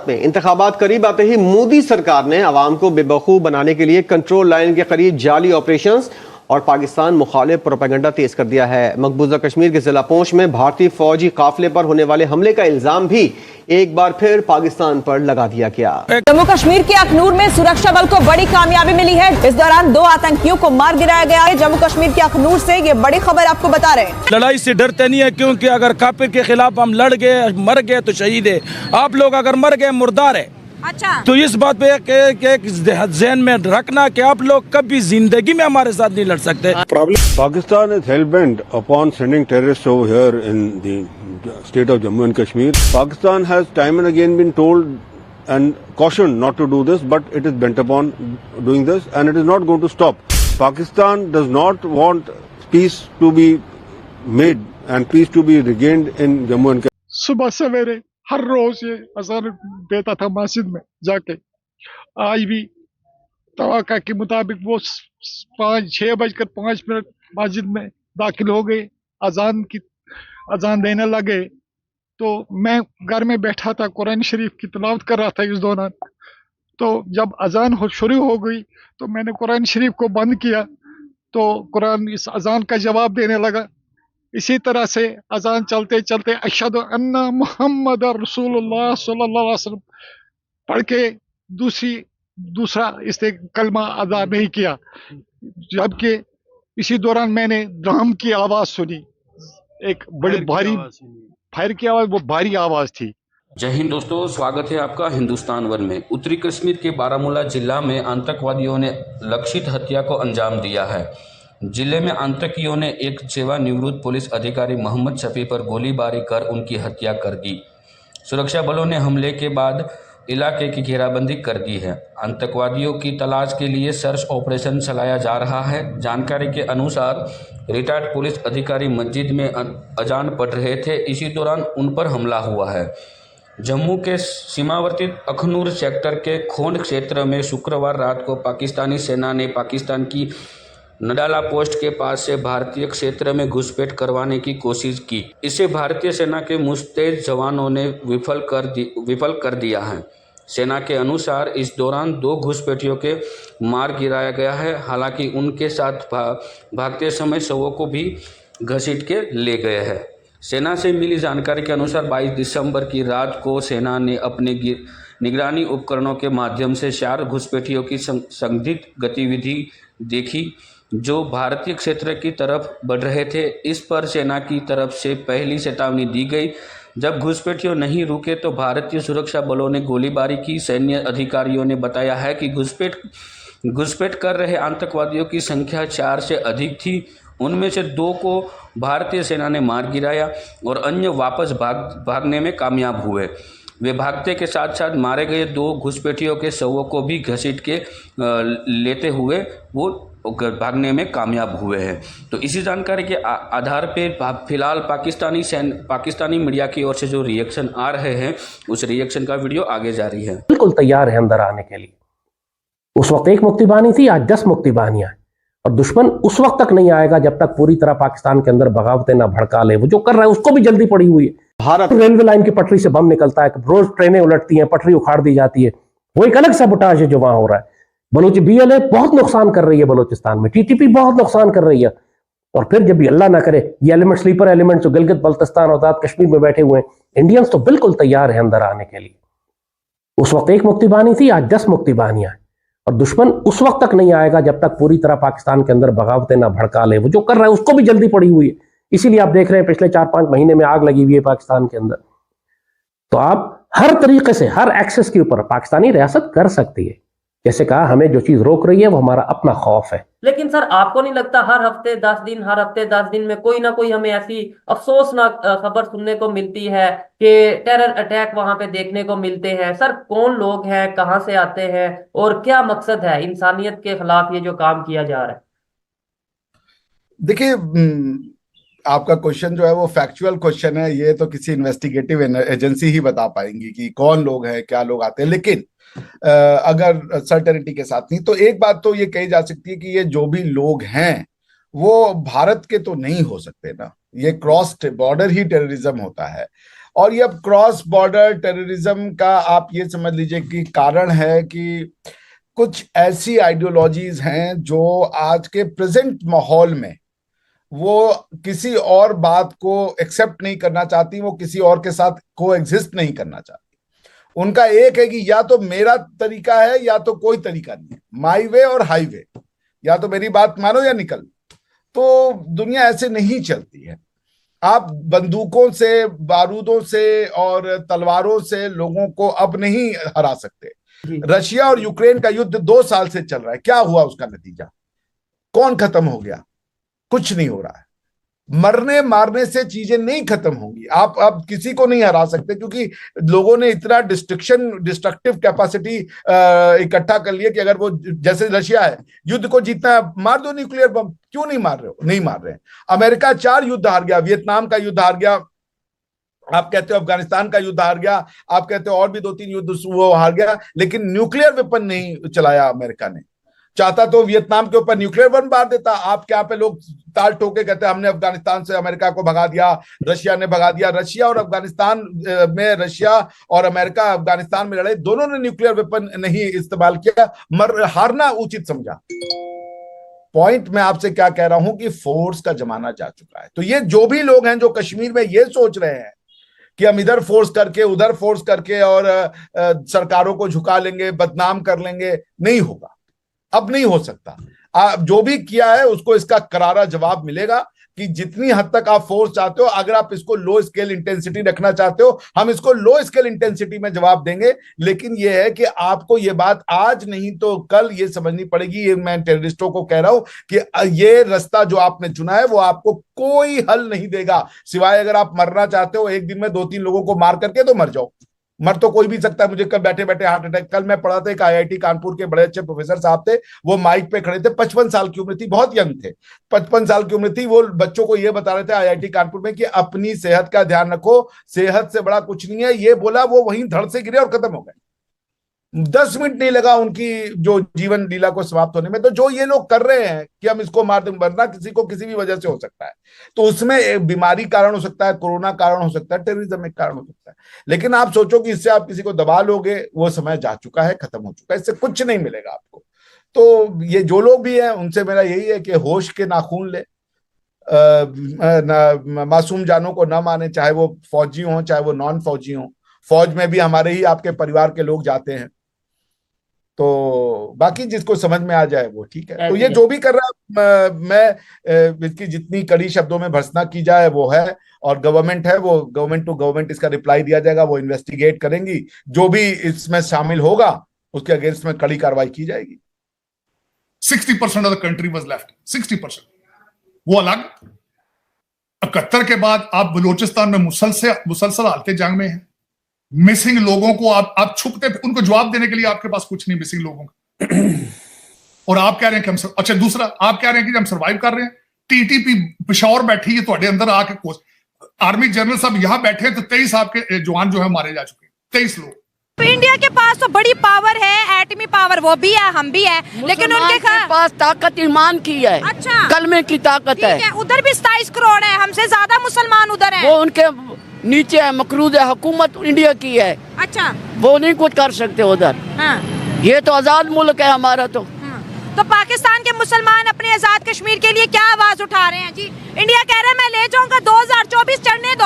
में इंतखाबात करीब आते ही मोदी सरकार ने अवाम को बेवकूफ बनाने के लिए कंट्रोल लाइन के करीब जाली ऑपरेशंस और पाकिस्तान मुखालिफ प्रोपेगेंडा तेज कर दिया है। मकबूजा कश्मीर के जिला पूंछ में भारतीय फौजी काफिले पर होने वाले हमले का इल्जाम भी एक बार फिर पाकिस्तान पर लगा दिया गया। जम्मू कश्मीर के अखनूर में सुरक्षा बल को बड़ी कामयाबी मिली है। इस दौरान 2 आतंकियों को मार गिराया गया है। जम्मू कश्मीर के अखनूर से ये बड़ी खबर आपको बता रहे हैं। लड़ाई से डरते नहीं है, क्योंकि अगर काफिर के खिलाफ हम लड़ गए, मर गए तो शहीद है। आप लोग अगर मर गए मुर्दार है। अच्छा, तो इस बात पे ज़हन में रखना कि आप लोग कभी जिंदगी में हमारे साथ नहीं लड़ सकते। Pakistan is hell-bent upon sending terrorists over here in the state of Jammu and Kashmir. Pakistan has time and again been told and cautioned not to do this, but it is bent upon doing this, and it is not going to stop. Pakistan does not want peace to be made and peace to be regained in Jammu and Kashmir. सुबह सवेरे हर रोज ये अजान देता था मस्जिद में जाके। आज भी तवक्का के मुताबिक वो 6:05 मस्जिद में दाखिल हो गए, अजान देने लगे। तो मैं घर में बैठा था, कुरान शरीफ की तिलावत कर रहा था इस दौरान। तो जब अजान शुरू हो गई तो मैंने कुरान शरीफ को बंद किया, तो कुरान इस अजान का जवाब देने लगा। इसी तरह से अजान चलते चलते अशहदु अन्ना मुहम्मद रसूलुल्लाह सल्लल्लाहु अलैहि वसल्लम पढ़ के दूसरा इसे कलमा अदा नहीं किया, जबकि इसी दौरान मैंने ड्रम की आवाज सुनी, एक बड़ी भारी फायर की आवाज, वो भारी आवाज थी। जय हिंद दोस्तों, स्वागत है आपका हिंदुस्तान वन में। उत्तरी कश्मीर के बारामूला जिला में आतंकवादियों ने लक्षित हत्या को अंजाम दिया है। जिले में आतंकियों ने एक सेवानिवृत्त पुलिस अधिकारी मोहम्मद शफी पर गोलीबारी कर उनकी हत्या कर दी। सुरक्षा बलों ने हमले के बाद इलाके की घेराबंदी कर दी है। आतंकवादियों की तलाश के लिए सर्च ऑपरेशन चलाया जा रहा है। जानकारी के अनुसार रिटायर्ड पुलिस अधिकारी मस्जिद में अजान पढ़ रहे थे, इसी दौरान उन पर हमला हुआ है। जम्मू के सीमावर्ती अखनूर सेक्टर के खोंड क्षेत्र में शुक्रवार रात को पाकिस्तानी सेना ने पाकिस्तान की नडाला पोस्ट के पास से भारतीय क्षेत्र में घुसपैठ करवाने की कोशिश की। इसे भारतीय सेना के मुस्तैद जवानों ने विफल कर दिया है। सेना के अनुसार इस दौरान 2 घुसपैठियों के मार गिराया गया है। हालांकि उनके साथ भागते समय शवों को भी घसीट के ले गए हैं। सेना से मिली जानकारी के अनुसार 22 दिसंबर की रात को सेना ने अपने निगरानी उपकरणों के माध्यम से 4 घुसपैठियों की संदिग्ध गतिविधि देखी जो भारतीय क्षेत्र की तरफ बढ़ रहे थे। इस पर सेना की तरफ से पहली चेतावनी दी गई। जब घुसपैठियों नहीं रुके तो भारतीय सुरक्षा बलों ने गोलीबारी की। सैन्य अधिकारियों ने बताया है कि घुसपैठ कर रहे आतंकवादियों की संख्या 4 से अधिक थी। उनमें से 2 को भारतीय सेना ने मार गिराया और अन्य वापस भागने में कामयाब हुए। वे भागते के साथ साथ मारे गए 2 घुसपैठियों के शवों को भी घसीट के लेते हुए वो भागने में कामयाब हुए हैं। तो इसी जानकारी के आधार पे फिलहाल पाकिस्तानी मीडिया की ओर से जो रिएक्शन आ रहे हैं, उस रिएक्शन का वीडियो आगे जारी है। बिल्कुल तैयार है अंदर आने के लिए। उस वक्त 1 मुक्तिबानी थी, आज 10 मुक्तिबानियां हैं। और दुश्मन उस वक्त तक नहीं आएगा जब तक पूरी तरह पाकिस्तान के अंदर बगावतें ना भड़का ले। वो जो कर रहा है उसको भी जल्दी पड़ी हुई है। भारत रेलवे लाइन की पटरी से बम निकलता है, रोज ट्रेनें उलटती हैं, पटरी उखाड़ दी जाती है। वो एक अलग साबोटाज है जो वहां हो रहा है। बलूच BLA बहुत नुकसान कर रही है बलूचिस्तान में, TTP बहुत नुकसान कर रही है। और फिर जब भी अल्लाह ना करे ये एलिमेंट, स्लीपर एलिमेंट जो गिलगित बल्तिस्तान और आजाद कश्मीर में बैठे हुए हैं, इंडियंस तो बिल्कुल तैयार है अंदर आने के लिए। उस वक्त 1 मुक्तिबानी थी, आज 10 मुक्तिबानियां हैं। और दुश्मन उस वक्त तक नहीं आएगा जब तक पूरी तरह पाकिस्तान के अंदर बगावतें ना भड़का ले। वो जो कर रहा है उसको भी जल्दी पड़ी हुई है। इसीलिए आप देख रहे हैं पिछले 4-5 महीने में आग लगी हुई है पाकिस्तान के अंदर। तो आप हर तरीके से, हर एक्सेस के ऊपर पाकिस्तानी रियासत कर सकती है। जैसे कहा, हमें जो चीज रोक रही है वो हमारा अपना खौफ है। लेकिन सर, आपको नहीं लगता हर हफ्ते 10 दिन में कोई ना कोई हमें ऐसी अफसोसनाक खबर सुनने को मिलती है कि टेरर अटैक वहां पे देखने को मिलते हैं? सर, कौन लोग हैं, कहां से आते हैं और क्या मकसद है इंसानियत के खिलाफ ये जो काम किया जा रहा है? देखिए, आपका क्वेश्चन जो है वो फैक्चुअल क्वेश्चन है। ये तो किसी इन्वेस्टिगेटिव एजेंसी ही बता पाएंगी कि कौन लोग हैं, क्या लोग आते हैं। लेकिन अगर सर्टेनिटी के साथ नहीं, तो एक बात तो ये कही जा सकती है कि ये जो भी लोग हैं वो भारत के तो नहीं हो सकते ना। ये क्रॉस बॉर्डर ही टेररिज्म होता है। और ये अब क्रॉस बॉर्डर टेररिज्म का आप ये समझ लीजिए कि कारण है कि कुछ ऐसी आइडियोलॉजीज हैं जो आज के प्रेजेंट माहौल में वो किसी और बात को एक्सेप्ट नहीं करना चाहती, वो किसी और के साथ को एग्जिस्ट नहीं करना चाहती। उनका एक है कि या तो मेरा तरीका है या तो कोई तरीका नहीं है, माई वे और हाईवे, या तो मेरी बात मानो या निकल। तो दुनिया ऐसे नहीं चलती है। आप बंदूकों से, बारूदों से और तलवारों से लोगों को अब नहीं हरा सकते। रशिया और यूक्रेन का युद्ध 2 साल से चल रहा है, क्या हुआ उसका नतीजा? कौन खत्म हो गया? कुछ नहीं हो रहा है। मरने मारने से चीजें नहीं खत्म होंगी। आप अब किसी को नहीं हरा सकते, क्योंकि लोगों ने इतना डिस्ट्रक्टिव कैपेसिटी इकट्ठा कर लिया कि अगर वो, जैसे रशिया है, युद्ध को जीतना है, मार दो न्यूक्लियर बम। क्यों नहीं मार रहे हो? नहीं मार रहे हैं। अमेरिका 4 युद्ध हार गया, वियतनाम का युद्ध हार गया, आप कहते हो अफगानिस्तान का युद्ध हार गया, आप कहते हो और भी 2-3 युद्ध वो हार गया, लेकिन न्यूक्लियर वेपन नहीं चलाया अमेरिका ने। चाहता तो वियतनाम के ऊपर न्यूक्लियर बम मार देता। आपके यहाँ पे लोग ताल ठोके कहते हैं हमने अफगानिस्तान से अमेरिका को भगा दिया, रशिया ने भगा दिया। रशिया और अफगानिस्तान में, रशिया और अमेरिका अफगानिस्तान में लड़े, दोनों ने न्यूक्लियर वेपन नहीं इस्तेमाल किया। हारना उचित समझा। पॉइंट मैं आपसे क्या कह रहा हूं कि फोर्स का जमाना जा चुका है। तो ये जो भी लोग हैं जो कश्मीर में ये सोच रहे हैं कि हम इधर फोर्स करके उधर फोर्स करके और सरकारों को झुका लेंगे, बदनाम कर लेंगे, नहीं होगा। अब नहीं हो सकता। जो भी किया है उसको इसका करारा जवाब मिलेगा कि जितनी हद तक आप फोर्स चाहते हो, अगर आप इसको लो स्केल इंटेंसिटी रखना चाहते हो, हम इसको लो स्केल इंटेंसिटी में जवाब देंगे। लेकिन यह है कि आपको ये बात आज नहीं तो कल ये समझनी पड़ेगी। ये मैं टेररिस्टों को कह रहा हूं कि ये रास्ता जो आपने चुना है वो आपको कोई हल नहीं देगा, सिवाय अगर आप मरना चाहते हो एक दिन में 2-3 लोगों को मार करके, तो मर जाओ। मर तो कोई भी सकता है। मुझे कल बैठे बैठे हार्ट अटैक, कल मैं पढ़ा था, एक IIT कानपुर के बड़े अच्छे प्रोफेसर साहब थे, वो माइक पे खड़े थे, 55 साल की उम्र थी, बहुत यंग थे, 55 साल की उम्र थी। वो बच्चों को ये बता रहे थे IIT कानपुर में कि अपनी सेहत का ध्यान रखो, सेहत से बड़ा कुछ नहीं है। ये बोला, वो वहीं धड़ से गिरे और खत्म हो गए। 10 मिनट नहीं लगा उनकी जो जीवन लीला को समाप्त होने में। तो जो ये लोग कर रहे हैं कि हम इसको मार दें, मरना किसी को किसी भी वजह से हो सकता है, तो उसमें एक बीमारी कारण हो सकता है, कोरोना कारण हो सकता है, टेररिज्म एक कारण हो सकता है। लेकिन आप सोचो कि इससे आप किसी को दबा लोगे, वो समय जा चुका है, खत्म हो चुका है, इससे कुछ नहीं मिलेगा आपको। तो ये जो लोग भी हैं उनसे मेरा यही है कि होश के नाखून ले, मासूम जानों को न माने, चाहे वो फौजी हों चाहे वो नॉन फौजी हों। फौज में भी हमारे ही आपके परिवार के लोग जाते हैं। तो बाकी जिसको समझ में आ जाए वो ठीक है। तो ये जो भी कर रहा है, मैं इसकी जितनी कड़ी शब्दों में भर्त्सना की जाए वो है, और गवर्नमेंट है, वो गवर्नमेंट टू गवर्नमेंट इसका रिप्लाई दिया जाएगा, वो इन्वेस्टिगेट करेंगी, जो भी इसमें शामिल होगा उसके अगेंस्ट में कड़ी कार्रवाई की जाएगी। 60% of the country was left, 60%। वो अलग 71 के बाद आप बलूचिस्तान में मुसलसल हालत जंग में है। मिसिंग लोगों को आप छुपते, उनको जवाब देने के लिए आपके पास कुछ नहीं मिसिंग लोगों का। और आप कह रहे हैं कि हम अच्छा, दूसरा आप कह रहे हैं कि हम सर्वाइव कर रहे हैं। TTP पेशावर बैठी है, तुम्हारे अंदर आके आर्मी जनरल साहब यहां बैठे हैं, तो 23 आपके जवान जो है मारे जा चुके हैं, 23 लोग। तो इंडिया के पास तो बड़ी पावर है, एटमी पावर, वो भी है, हम भी है, लेकिन उनके पास ताकत ईमान की है। अच्छा, कलमे की ताकत है। उधर भी 27 करोड़ है, हमसे ज्यादा मुसलमान उधर हैं। वो उनके नीचे है, मकरूज है, हुकूमत इंडिया की है। अच्छा, वो नहीं कुछ कर सकते उधर। हाँ। ये तो आजाद मुल्क है हमारा। तो पाकिस्तान के मुसलमान अपने आजाद कश्मीर के लिए क्या आवाज उठा रहे हैं जी? इंडिया कह रहा है मैं ले जाऊंगा, 2024 चढ़ने दो।